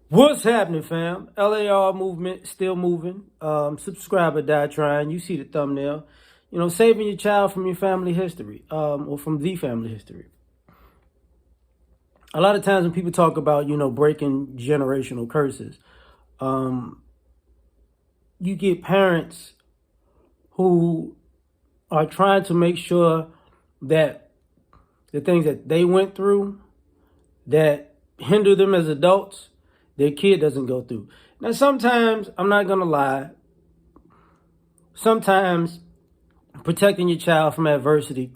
What's happening, fam? L.A.R. movement still moving. Subscriber die trying. You see the thumbnail. Saving your child from your family history, or from the family history. A lot of times when people talk about, breaking generational curses, um, you get parents who are trying to make sure that the things that they went through that hinder them as adults, their kid doesn't go through. Now, sometimes, I'm not going to lie, sometimes protecting your child from adversity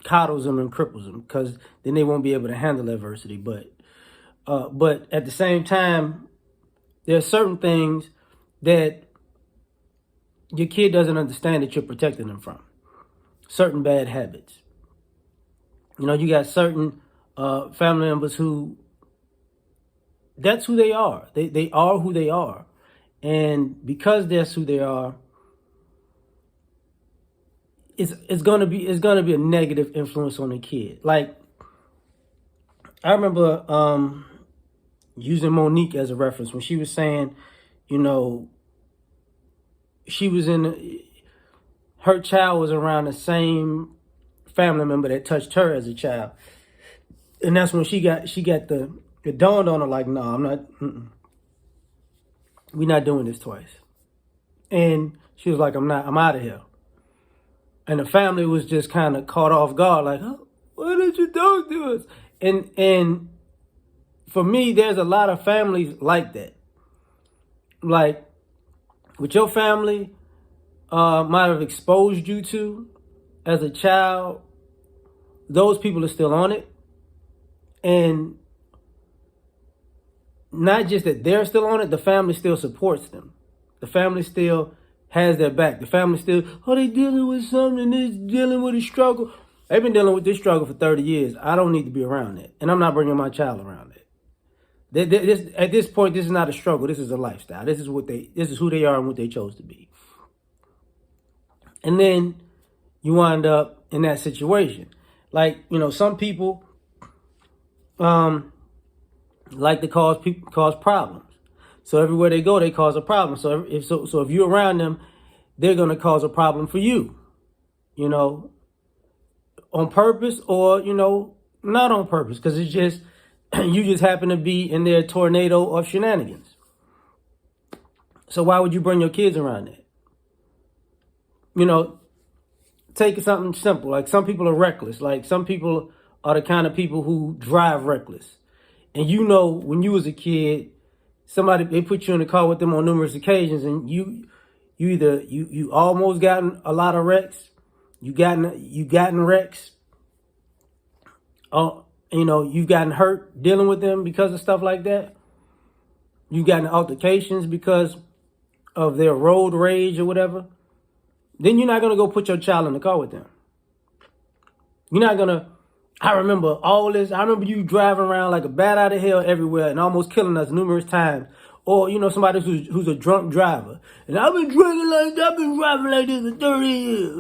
coddles them and cripples them because then they won't be able to handle adversity. But at the same time, there are certain things that your kid doesn't understand that you're protecting them from. Certain bad habits. You got certain family members who, that's who they are. They are who they are. And because that's who they are, it's gonna be a negative influence on the kid. Like, I remember using Monique as a reference when she was saying, she was her child was around the same family member that touched her as a child, and that's when she got it dawned on her, like, no, I'm not. We're not doing this twice. And she was like, I'm out of here. And the family was just kind of caught off guard, like, oh, why did you talk to us? And for me, there's a lot of families like that. Like, with your family might have exposed you to as a child, those people are still on it. And not just that they're still on it, the family still supports them. The family still has their back. The family still, oh, they dealing with something, they're dealing with a struggle. They've been dealing with this struggle for 30 years. I don't need to be around that. And I'm not bringing my child around that. At this point, this is not a struggle. This is a lifestyle. This is who they are and what they chose to be. And then you wind up in that situation. Like, some people like to cause problems. So everywhere they go, they cause a problem. So if you're around them, they're going to cause a problem for you, on purpose or, not on purpose, because it's just, you just happen to be in their tornado of shenanigans. So why would you bring your kids around that? Take something simple. Like, some people are reckless. Like, some people are the kind of people who drive reckless. And when you was a kid, they put you in the car with them on numerous occasions, and you almost gotten a lot of wrecks. You gotten wrecks. You've gotten hurt dealing with them because of stuff like that. You've gotten altercations because of their road rage or whatever. Then you're not gonna go put your child in the car with them. You're not gonna. I remember all this. I remember you driving around like a bat out of hell everywhere and almost killing us numerous times. Or, somebody who's a drunk driver. And I've been driving like this for 30 years.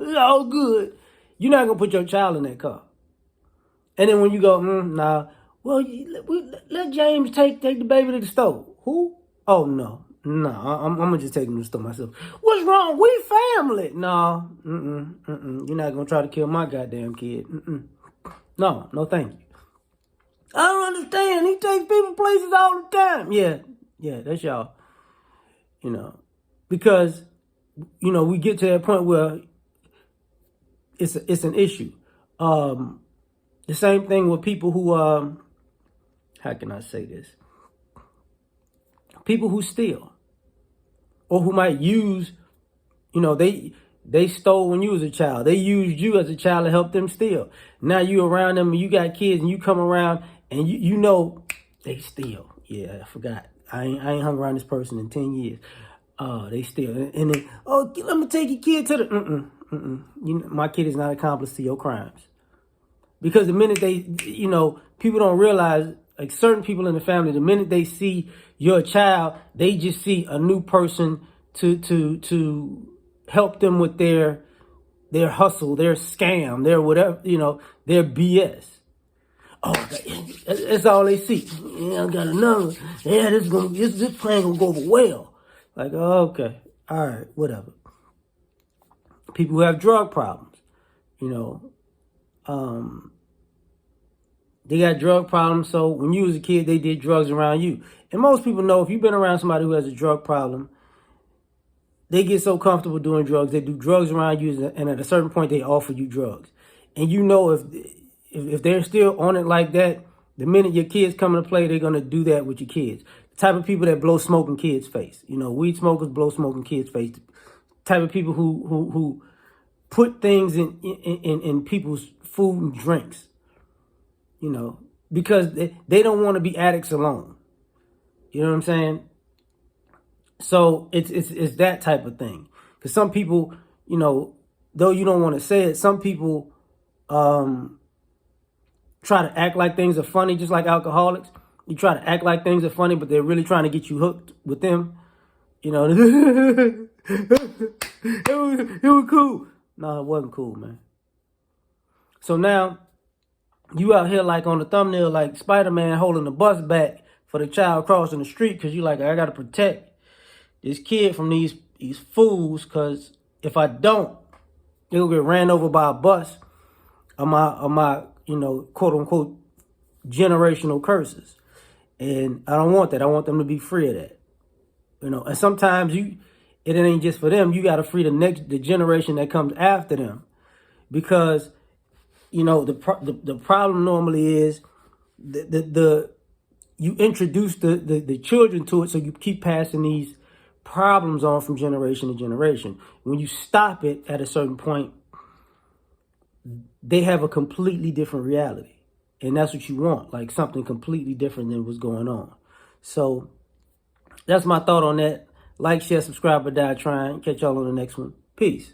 It's all good. You're not going to put your child in that car. And then when you go, nah, well, let James take the baby to the store. Who? Oh, no. No, I'm going to just take him to the store myself. What's wrong? We family. No, you're not going to try to kill my goddamn kid. No, thank you. I don't understand. He takes people places all the time. Yeah, that's y'all. Because, we get to that point where it's an issue. The same thing with people who, how can I say this? People who steal. Or who might use, they stole when you was a child. They used you as a child to help them steal. Now you around them and you got kids and you come around and they steal. Yeah, I forgot. I ain't hung around this person in 10 years. They steal. And then, let me take your kid to the, my kid is not accomplice to your crimes. Because the minute people don't realize, like, certain people in the family, the minute they see your child, they just see a new person to help them with their hustle, their scam, their whatever, their BS. Oh, that's all they see. Yeah, I got another. Yeah, this plan gonna go over well. Like, oh, okay, all right, whatever. People who have drug problems, you know, they got drug problems. So when you was a kid, they did drugs around you. And most people know if you've been around somebody who has a drug problem, they get so comfortable doing drugs. They do drugs around you, and at a certain point, they offer you drugs. And you know if they're still on it like that, the minute your kids come into play, they're gonna do that with your kids. The type of people that blow smoke in kids' face. You know, weed smokers blow smoke in kids' face. The type of people who put things in people's food and drinks. You know, because they don't want to be addicts alone. You know what I'm saying? So it's that type of thing. Because some people, you know, though you don't want to say it, some people try to act like things are funny, just like alcoholics. You try to act like things are funny, but they're really trying to get you hooked with them. You know, it was cool. No, it wasn't cool, man. So now you out here like on the thumbnail, like Spider-Man holding the bus back for the child crossing the street because you like, I got to protect this kid from these fools, because if I don't, he'll get ran over by a bus of my you know, quote unquote generational curses. And I don't want that. I want them to be free of that. You know, and sometimes it ain't just for them. You got to free the generation that comes after them, because you know the problem normally is the you introduce the children to it, so you keep passing these problems on from generation to generation. When you stop it at a certain point, they have a completely different reality. And that's what you want, like something completely different than what's going on. So that's my thought on that. Like, share, subscribe, or die trying. Catch y'all on the next one. Peace.